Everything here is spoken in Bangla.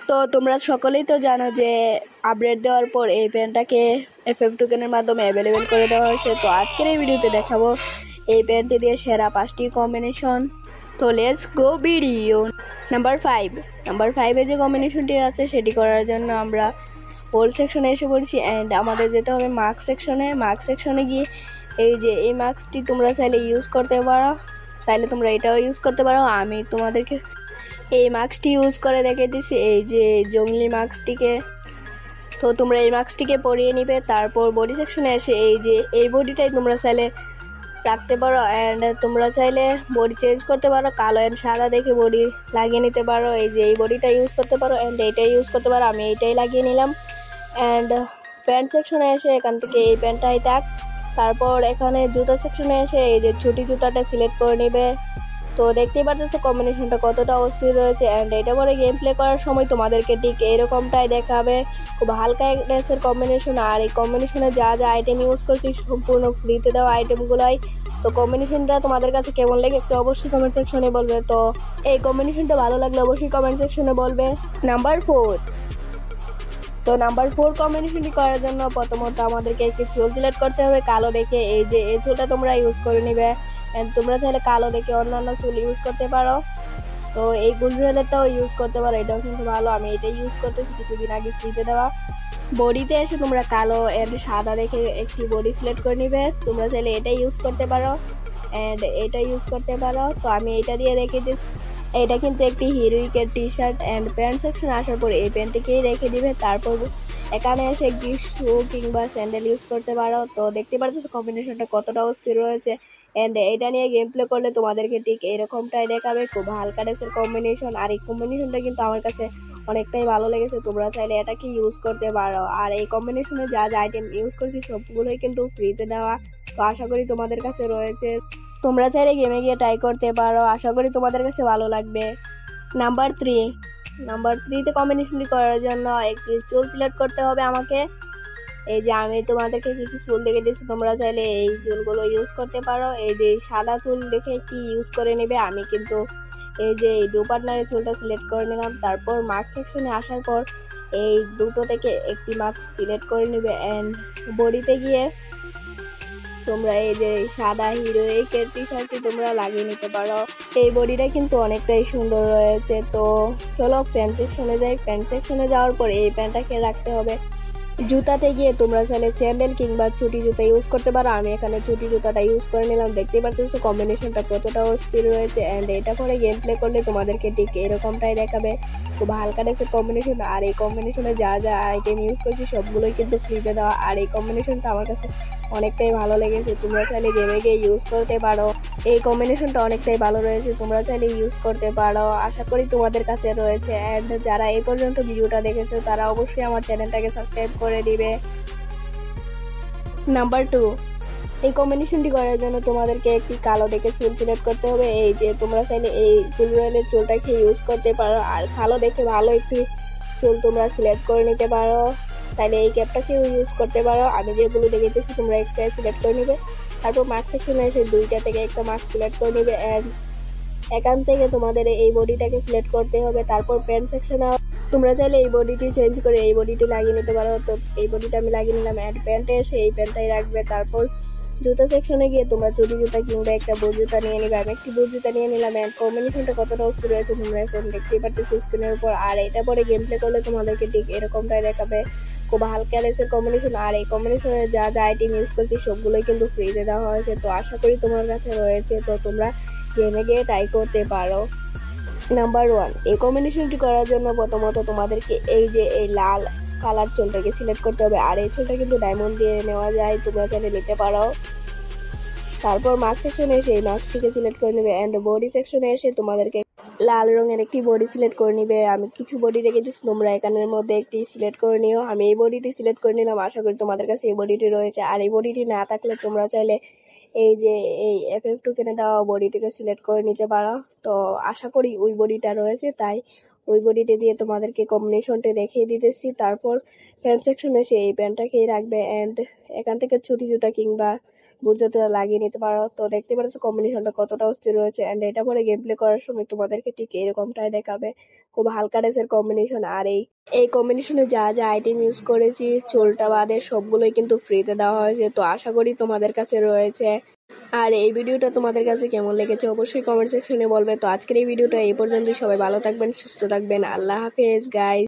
তো তোমরা সকলেই তো জানো যে আপডেট দেওয়ার পর এই প্যান্টটাকে FF টোকেনের মাধ্যমে অ্যাভেলেবেল করে দেওয়া হয়েছে। তো আজকের এই ভিডিওতে দেখাবো এই প্যান্টটি দিয়ে সেরা 5টি কম্বিনেশন। তো লেটস গো ভিডিও। নাম্বার 5 যে কম্বিনেশনটি আছে সেটি করার জন্য আমরা হোল সেকশনে এসে পড়ছি অ্যান্ড আমাদের যেতে হবে মাস্ক সেকশনে গিয়ে এই যে এই মাস্কটি তোমরা চাইলে ইউজ করতে পারো, চাইলে তোমরা এটাও ইউজ করতে পারো। আমি তোমাদেরকে এই মাস্কটি ইউজ করে দেখে দিচ্ছি, এই যে জঙ্গলি মাস্কটিকে। তো তোমরা এই মাস্কটিকে পরিয়ে নিবে, তারপর বডি সেকশনে এসে এই যে এই বডিটাই তোমরা চাইলে রাখতে পারো অ্যান্ড তোমরা চাইলে বডি চেঞ্জ করতে পারো, কালো অ্যান্ড সাদা দেখে বডি লাগিয়ে নিতে পারো। এই যে এই বডিটা ইউজ করতে পারো অ্যান্ড এইটাই ইউজ করতে পারো, আমি এইটাই লাগিয়ে নিলাম। অ্যান্ড প্যান্ট সেকশনে এসে এখান থেকে এই প্যান্টটাই থাক। তারপর এখানে জুতা সেকশনে এসে এই যে ছুটি জুতাটা সিলেক্ট করে নিবে। তো দেখতেই পাচ্ছ কম্বিনেশনটা কতটা অস্থির রয়েছে অ্যান্ড এটা পরে গেম প্লে করার সময় তোমাদেরকে ঠিক এরকমটাই দেখাবে, খুব হালকা ড্রেসের কম্বিনেশন। আর এই কম্বিনেশনে যা যা আইটেম ইউজ করছি সম্পূর্ণ ফ্রিতে দেওয়া আইটেমগুলোই। তো কম্বিনেশনটা তোমাদের কাছে কেমন লাগে একটু অবশ্যই কমেন্ট সেকশনে বলবে। তো এই কম্বিনেশনটা ভালো লাগলে অবশ্যই কমেন্ট সেকশনে বলবে। নাম্বার 4 কম্বিনেশনটি করার জন্য প্রথমত আমাদেরকে একটি চুল সিলেক্ট করতে হবে কালো দেখে। এই যে এই চুলটা তোমরা ইউজ করে নিবে অ্যান্ড তোমরা চাইলে কালো দেখে অন্যান্য চুল ইউজ করতে পারো। তো এই গুলজুয়েলেরটাও ইউজ করতে পারো, এটাও কিন্তু ভালো, আমি এটা ইউজ করতেছি কিছুদিন আগে ফ্রিতে দেওয়া। বডিতে এসে তোমরা কালো অ্যান্ড সাদা দেখে একটি বডি সিলেক্ট করে নিবে, তোমরা চাইলে এটা ইউজ করতে পারো অ্যান্ড এটা ইউজ করতে পারো। তো আমি এটা দিয়ে রেখে দিচ্ছি। এটা কিন্তু একটি হিরোইকের T shirt and pant section আসার পরে এই প্যান্টটিকেই রেখে দিবে। তারপর এখানে এসে একটি শু কিংবা স্যান্ডেল ইউজ করতে পারো। তো দেখতে পাচ্ছ কম্বিনেশনটা কতটা অস্থির রয়েছে অ্যান্ড এটা নিয়ে গেম প্লে করলে তোমাদেরকে ঠিক এরকমটাই দেখাবে, খুব হালকা ড্রেসের কম্বিনেশন। আর এই কম্বিনেশনটা কিন্তু আমার কাছে অনেকটাই ভালো লেগেছে, তোমরা চাইলে এটাকে ইউজ করতে পারো। আর এই কম্বিনেশনে যা যা আইটেম ইউজ করছি সবগুলোই কিন্তু ফ্রিতে দেওয়া। তো আশা করি তোমাদের কাছে রয়েছে, তোমরা চাইলে গেমে গিয়ে ট্রাই করতে পারো, আশা করি তোমাদের কাছে ভালো লাগবে। নাম্বার 3তে কম্বিনেশনটি করার জন্য একটি চুল সিলেক্ট করতে হবে আমাকে। এই যে আমি তোমাদেরকে কিছু চুল দেখে দিচ্ছি, তোমরা চাইলে এই চুলগুলো ইউজ করতে পারো। এই যে সাদা চুল দেখে কি ইউজ করে নেবে, আমি কিন্তু এই যে এই দু পার্টনারের চুলটা সিলেক্ট করে নিলাম। তারপর মাস্ক সেকশনে আসার পর এই দুটো থেকে একটি মাস্ক সিলেক্ট করে নেবে অ্যান্ড বডিতে গিয়ে তোমরা এই যে সাদা হিরোইকের টি শার্টটি তোমরা লাগিয়ে নিতে পারো। এই বডিটা কিন্তু অনেকটাই সুন্দর রয়েছে। তো চলো প্যান্ট সেকশনে যাই। প্যান্ট সেকশনে যাওয়ার পর এই প্যান্টটাকে রাখতে হবে। জুতাতে গিয়ে তোমরা চাইলে স্যান্ডেল কিংবা চুটি জুতা ইউজ করতে পারো, আমি এখানে চুটি জুতাটা ইউজ করে নিলাম। দেখতেই পাচ্ছ কম্বিনেশনটা কতটা অস্থির রয়েছে অ্যান্ড এটা করে গেম প্লে করলে তোমাদেরকে ঠিক এরকমটাই দেখাবে, খুব হালকা ড্রেসের কম্বিনেশন। আর এই কম্বিনেশনে যা যা আইটেম ইউজ করছি সবগুলোই কিন্তু ফ্রিতে দেওয়া। আর এই কম্বিনেশনটা আমার কাছে অনেকটাই ভালো লেগেছে, তোমরা চাইলে গেমে গিয়ে ইউজ করতে পারো। এই কম্বিনেশনটা অনেকটাই ভালো রয়েছে, তোমরা চাইলে ইউজ করতে পারো, আশা করি তোমাদের কাছে রয়েছে। অ্যান্ড যারা এই পর্যন্ত ভিডিওটা দেখেছো তারা অবশ্যই আমার চ্যানেলটাকে সাবস্ক্রাইব করে দিবে। নাম্বার 2, এই কম্বিনেশনটি করার জন্য তোমাদেরকে একটি কালো দেখে চুল সিলেক্ট করতে হবে। এই যে তোমরা চাইলে এই গুলরয়েলের চুলটাকে ইউজ করতে পারো আর কালো দেখে ভালো একটি চুল তোমরা সিলেক্ট করে নিতে পারো, তাইলে এই ক্যাপটাকেও ইউজ করতে পারো। আমি যেগুলো দেখেছি তোমরা একটা সিলেক্ট করে নিবে। তারপর মাস্ক সেকশনে এসে দুইটা থেকে একটা মাস্ক সিলেক্ট করে নিবে অ্যান্ড এখান থেকে তোমাদের এই বডিটাকে সিলেক্ট করতে হবে। তারপর প্যান্ট সেকশনে তোমরা চাইলে এই বডিটি চেঞ্জ করে এই বডিটি লাগিয়ে নিতে পারো। তো এই বডিটা আমি লাগিয়ে নিলাম অ্যান্ড প্যান্টে এসে এই প্যান্টটাই রাখবে। তারপর জুতা সেকশনে গিয়ে তোমরা চুটি জুতা কিংবা একটা বুট জুতা নিয়ে নিবে, আমি একটি বুট জুতা নিয়ে নিলাম অ্যান্ড কম্বিনেশনটা কতটা অস্থির রয়েছে তোমরা এখন দেখতেই পাচ্ছ স্ক্রিনের উপর। আর এটা পরে গেম প্লে করলে তোমাদেরকে ঠিক এরকমটাই দেখাবে, খুব হালকা ড্রেসের কম্বিনেশন। আর এই কম্বিনেশনে যা যা আইটেম ইউজ করছি সবগুলোই কিন্তু ফ্রিতে দেওয়া হয়েছে, তো আশা করি তোমার কাছে রয়েছে, তো তোমরা গেমে গিয়ে ট্রাই করতে পারো। নাম্বার 1, এই কম্বিনেশনটি করার জন্য প্রথমত তোমাদেরকে এই যে এই লাল কালার চুলটাকে সিলেক্ট করতে হবে। আর এই চুলটা কিন্তু ডায়মন্ড দিয়ে নেওয়া যায়, তোমরা চাইলে নিতে পারো। তারপর মাস্ক সেকশনে এসে এই মাস্কটিকে সিলেক্ট করে নেবে অ্যান্ড বডি সেকশনে এসে তোমাদেরকে লাল রঙের একটি বডি সিলেক্ট করে নিবে। আমি কিছু বডি রেখেছি, তোমরা এখানের মধ্যে একটি সিলেক্ট করে নিও। আমি এই বডিটি সিলেক্ট করে নিলাম, আশা করি তোমাদের কাছে এই বডিটি রয়েছে। আর এই বডিটি না থাকলে তোমরা চাইলে এই যে এই FF টোকেনে দেওয়া বডিটিকে সিলেক্ট করে নিতে পারো। তো আশা করি ওই বডিটা রয়েছে, তাই ওই বডিটি দিয়ে তোমাদেরকে কম্বিনেশনটি দেখিয়ে দিতেছি। তারপর প্যান্ট সেকশনে এসে এই প্যান্টটাকেই রাখবে অ্যান্ড এখান থেকে ছুটি জুতা কিংবা বুঝতে লাগিয়ে নিতে পারো। তো দেখতে পাচ্ছ কম্বিনেশনটা কতটা অস্থির রয়েছে, অ্যান্ড এটা পরে গেম প্লে করার সময় তোমাদেরকে ঠিক এরকমটাই দেখাবে, খুব হালকা ড্রেসের কম্বিনেশন। আর এই কম্বিনেশনে যা যা আইটেম ইউজ করেছি চুলটা বাদে সবগুলোই কিন্তু ফ্রিতে দেওয়া হয়েছে। তো আশা করি তোমাদের কাছে রয়েছে। আর এই ভিডিওটা তোমাদের কাছে কেমন লেগেছে অবশ্যই কমেন্ট সেকশনে বলবে। তো আজকের এই ভিডিওটা এই পর্যন্তই। সবাই ভালো থাকবেন, সুস্থ থাকবেন। আল্লাহ হাফেজ গাইস।